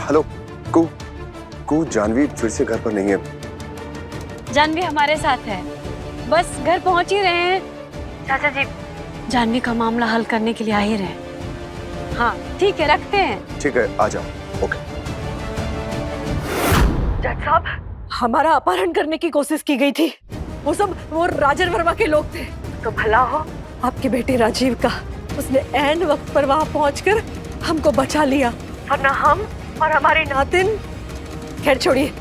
Hello कू कू, जानवी फिर से घर पर नहीं है। जानवी हमारे साथ है, बस घर पहुंच ही रहे हैं। चाचा जी जानवी का मामला हल करने के लिए आ ही रहे हैं। हाँ ठीक है, रखते हैं। ठीक है, आ जाओ। ओके। जज साहब, हमारा अपहरण करने की कोशिश की गई थी। वो राजन वर्मा के लोग थे। तो भला हो आपके बेटे राजीव का, उसने ऐन वक्त पर वहां पहुंचकर हमको बचा लिया, वरना हम और हमारे नातिन। खैर छोड़िए,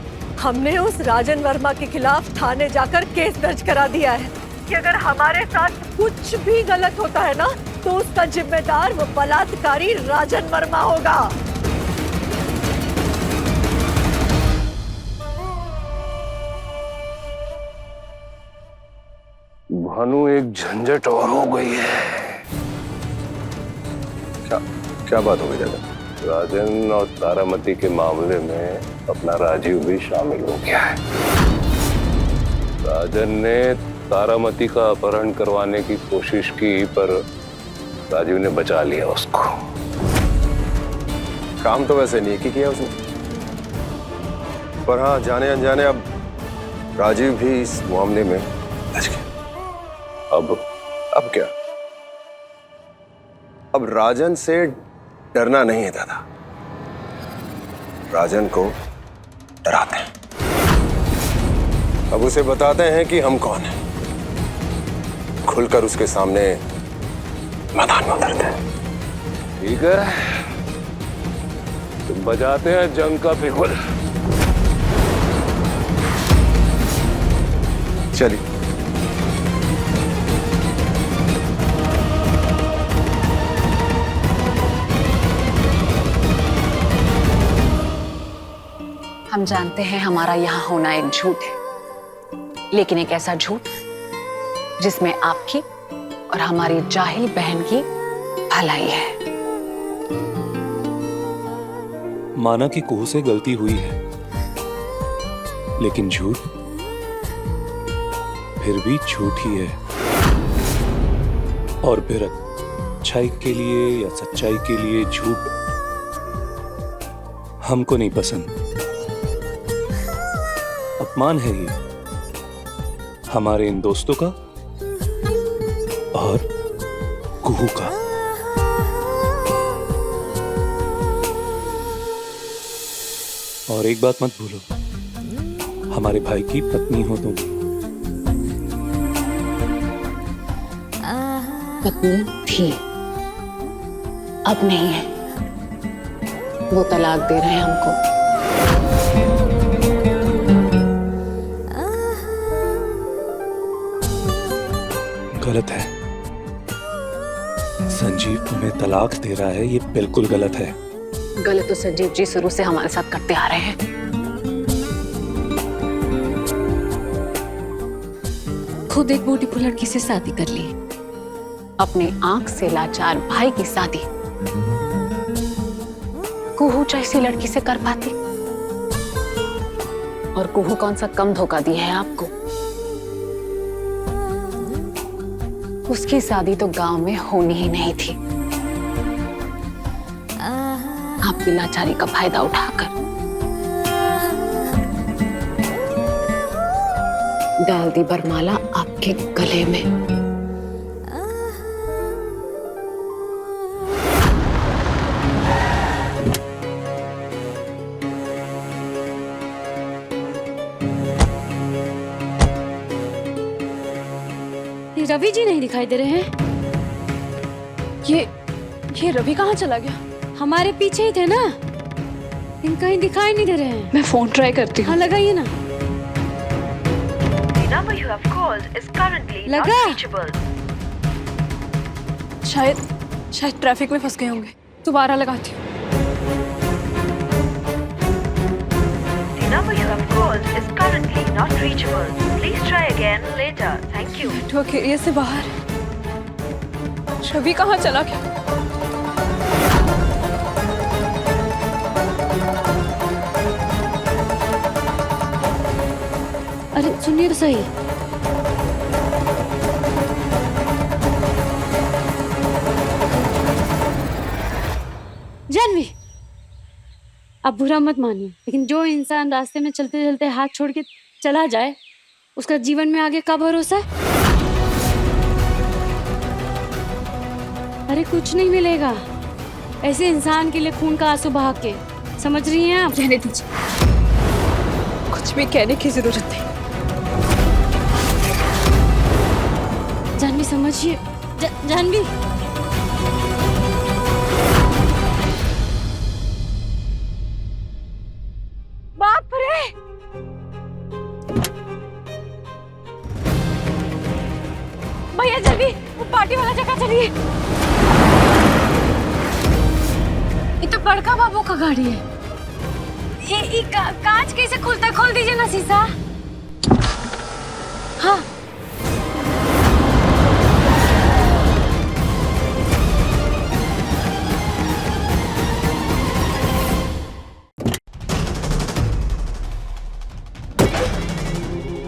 हमने उस राजन वर्मा के खिलाफ थाने जाकर केस दर्ज करा दिया है कि अगर हमारे साथ कुछ भी गलत होता है ना, तो उसका जिम्मेदार वो बलात्कारी राजन वर्मा होगा। भानु, एक झंझट और हो गई है। क्या क्या बात हो गई दादा? राजन और तारामती के मामले में अपना राजीव भी शामिल हो गया है। राजन ने तारामती का अपहरण करवाने की कोशिश की, पर राजीव ने बचा लिया उसको। काम तो वैसे नेकी किया उसने, पर हाँ, जाने अनजाने अब राजीव भी इस मामले में फंस गया। अब क्या? अब राजन से डरना नहीं है दादा, राजन को डराते हैं। अब उसे बताते हैं कि हम कौन हैं, खुलकर उसके सामने मैदान में उतरते हैं। ठीक है, तो बजाते हैं जंग का बिगुल। चलिए। हम जानते हैं हमारा यहाँ होना एक झूठ है, लेकिन एक ऐसा झूठ जिसमें आपकी और हमारी जाहिल बहन की भलाई है। माना कि कुहू से गलती हुई है, लेकिन झूठ फिर भी झूठ ही है। और फिर अच्छाई के लिए या सच्चाई के लिए झूठ हमको नहीं पसंद। अपमान है ये हमारे इन दोस्तों का और कुहू का। और एक बात मत भूलो, हमारे भाई की पत्नी हो तुम। पत्नी थी, अब नहीं है। वो तलाक दे रहे हैं हमको। गलत है। संजीव तुम्हें तलाक दे रहा है, ये बिल्कुल गलत है। गलत तो संजीव जी शुरू से हमारे साथ करते आ रहे हैं। खुद एक ब्यूटीफुल लड़की से शादी कर ली, अपने आंख से लाचार भाई की शादी कुहू जैसी लड़की से कर पाती। और कुहू कौन सा कम धोखा दिया है आपको? उसकी शादी तो गांव में होनी ही नहीं थी। आपकी लाचारी का फायदा उठाकर डाल दी बरमाला आपके गले में। रवि जी नहीं दिखाई दे रहे हैं। ये रवि कहाँ चला गया? हमारे पीछे ही थे ना, इन कहीं दिखाई नहीं दे रहे हैं। मैं फोन ट्राई करती हूँ। हाँ लगाइए ना। लगा? शायद ट्रैफिक में फंस गए होंगे। दोबारा लगाती हूँ। नेटवर्क एरिया से बाहर। रवि कहाँ चला गया? अरे सुनिए तो सही। जानवी, आप बुरा मत मानिए, लेकिन जो इंसान रास्ते में चलते चलते हाथ छोड़ के चला जाए, उसका जीवन में आगे का भरोसा है? अरे कुछ नहीं मिलेगा ऐसे इंसान के लिए खून का आंसू बहा के, समझ रही हैं आप? रहने दीजिए, कुछ भी कहने की जरूरत नहीं। जानवी समझिए, जानवी। बाप रे! भैया जल्दी वो पार्टी वाला जगह चलिए। ये तो बड़का बाबू का गाड़ी है। ये कांच कैसे खुलता है? खोल दीजिए ना शीशा। हाँ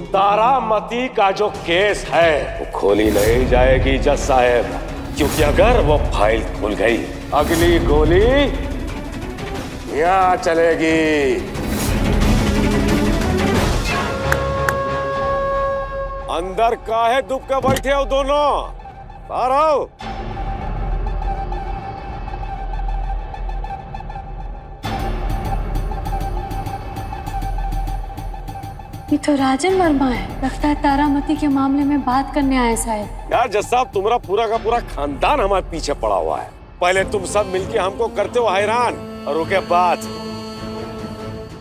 तारामती का जो केस है वो खोली नहीं जाएगी जज साहब, क्योंकि अगर वो फाइल खुल गई, अगली गोली यहाँ चलेगी। अंदर काहे दुब के बैठे हो दोनों? बाहर आओ। ये तो राजन वर्मा है, लगता है तारामती के मामले में बात करने आए शायद। यार जज साहब, तुम्हारा पूरा का पूरा खानदान हमारे पीछे पड़ा हुआ है। पहले तुम सब मिलके हमको करते हो हैरान, और उसके बाद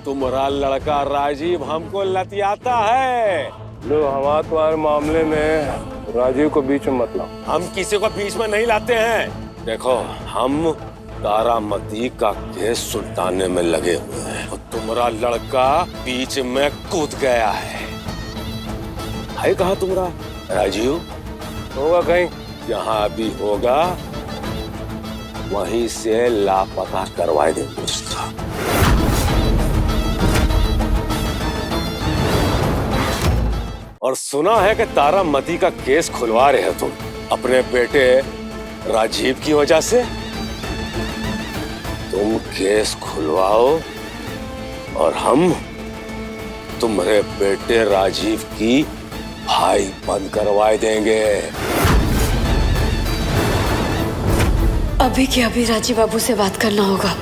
तुम्हारा लड़का राजीव हमको लतियाता है। लो, हमारे तुम्हारे मामले में राजीव को बीच में मत लाओ। हम किसी को बीच में नहीं लाते हैं। देखो, हम तारामती का केस सुलटाने में लगे हुए हैं, और तुम्हारा लड़का बीच में कूद गया है कहाँ तुम्हारा राजीव? होगा कहीं। जहाँ भी होगा वहीं से लापता करवा देंगे उसका। और सुना है कि तारामती का केस खुलवा रहे हो तुम अपने बेटे राजीव की वजह से। तुम केस खुलवाओ और हम तुम्हारे बेटे राजीव की फाइल बंद करवा देंगे। अभी के अभी राजीव बाबू से बात करना होगा।